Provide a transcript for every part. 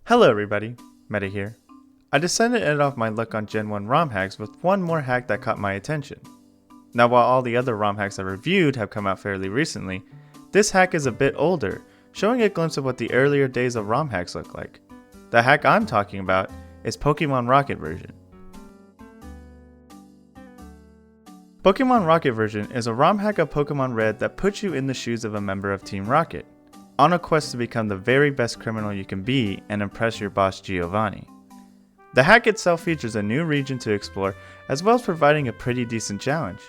Hello everybody, Meta here. I decided to end off my look on Gen 1 ROM hacks with one more hack that caught my attention. Now while all the other ROM hacks I reviewed have come out fairly recently, this hack is a bit older, showing a glimpse of what the earlier days of ROM hacks look like. The hack I'm talking about is Pokemon Rocket version. Pokemon Rocket version is a ROM hack of Pokemon Red that puts you in the shoes of a member of Team Rocket, on a quest to become the very best criminal you can be and impress your boss Giovanni. The hack itself features a new region to explore as well as providing a pretty decent challenge.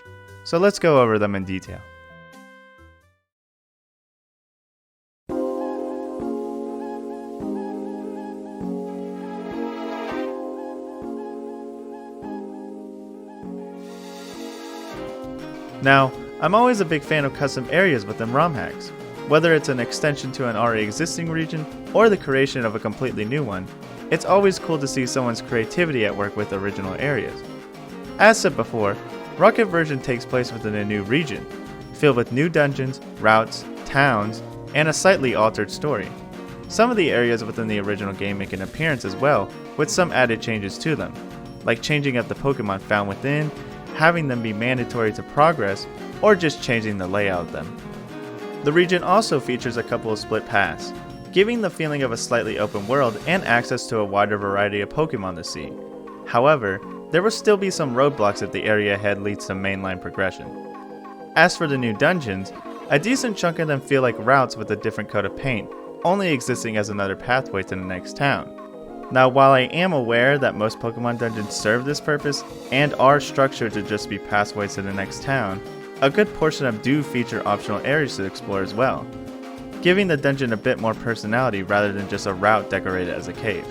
So let's go over them in detail. Now, I'm always a big fan of custom areas within ROM hacks. Whether it's an extension to an already existing region or the creation of a completely new one, it's always cool to see someone's creativity at work with original areas. As said before, Rocket version takes place within a new region, filled with new dungeons, routes, towns, and a slightly altered story. Some of the areas within the original game make an appearance as well, with some added changes to them, like changing up the Pokemon found within, having them be mandatory to progress, or just changing the layout of them. The region also features a couple of split paths, giving the feeling of a slightly open world and access to a wider variety of Pokemon to see. However, there will still be some roadblocks if the area ahead leads to mainline progression. As for the new dungeons, a decent chunk of them feel like routes with a different coat of paint, only existing as another pathway to the next town. Now while I am aware that most Pokemon dungeons serve this purpose and are structured to just be pathways to the next town, a good portion of them do feature optional areas to explore as well, giving the dungeon a bit more personality rather than just a route decorated as a cave.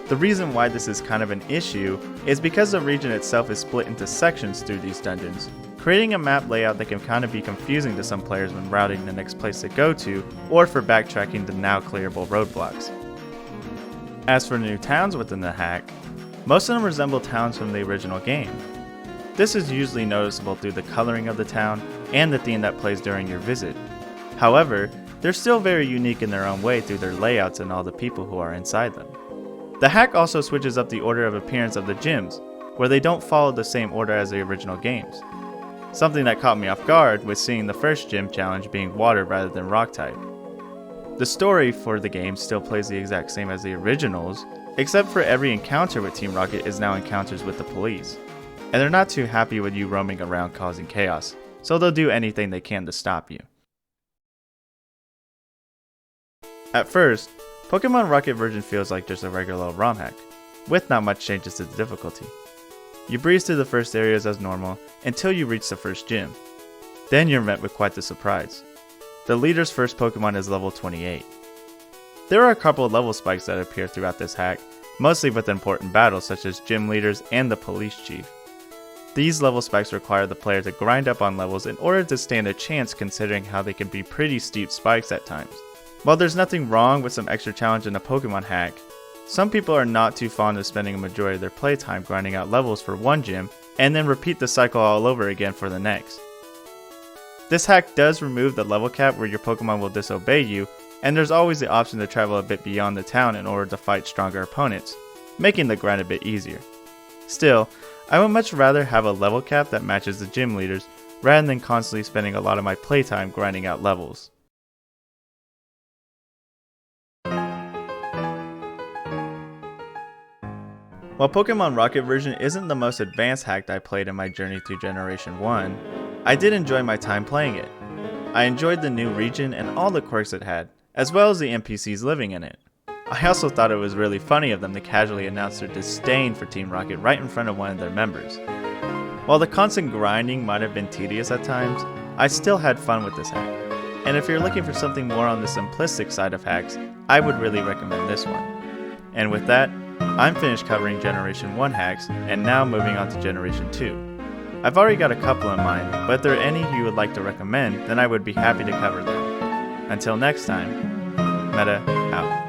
The reason why this is kind of an issue is because the region itself is split into sections through these dungeons, creating a map layout that can kind of be confusing to some players when routing the next place to go to or for backtracking the now clearable roadblocks. As for new towns within the hack, most of them resemble towns from the original game. This is usually noticeable through the coloring of the town and the theme that plays during your visit. However, they're still very unique in their own way through their layouts and all the people who are inside them. The hack also switches up the order of appearance of the gyms, where they don't follow the same order as the original games. Something that caught me off guard was seeing the first gym challenge being water rather than rock type. The story for the game still plays the exact same as the originals, except for every encounter with Team Rocket is now encounters with the police. And they're not too happy with you roaming around causing chaos, so they'll do anything they can to stop you. At first, Pokemon Rocket version feels like just a regular ROM hack, with not much changes to the difficulty. You breeze through the first areas as normal until you reach the first gym. Then you're met with quite the surprise. The leader's first Pokemon is level 28. There are a couple of level spikes that appear throughout this hack, mostly with important battles such as gym leaders and the police chief. These level spikes require the player to grind up on levels in order to stand a chance, considering how they can be pretty steep spikes at times. While there's nothing wrong with some extra challenge in a Pokemon hack, some people are not too fond of spending a majority of their playtime grinding out levels for one gym and then repeat the cycle all over again for the next. This hack does remove the level cap where your Pokemon will disobey you, and there's always the option to travel a bit beyond the town in order to fight stronger opponents, making the grind a bit easier. Still, I would much rather have a level cap that matches the gym leaders rather than constantly spending a lot of my playtime grinding out levels. While Pokemon Rocket version isn't the most advanced hack I played in my journey through Generation 1, I did enjoy my time playing it. I enjoyed the new region and all the quirks it had, as well as the NPCs living in it. I also thought it was really funny of them to casually announce their disdain for Team Rocket right in front of one of their members. While the constant grinding might have been tedious at times, I still had fun with this hack. And if you're looking for something more on the simplistic side of hacks, I would really recommend this one. And with that, I'm finished covering Generation 1 hacks, and now moving on to Generation 2. I've already got a couple in mind, but if there are any you would like to recommend, then I would be happy to cover them. Until next time, Meta out.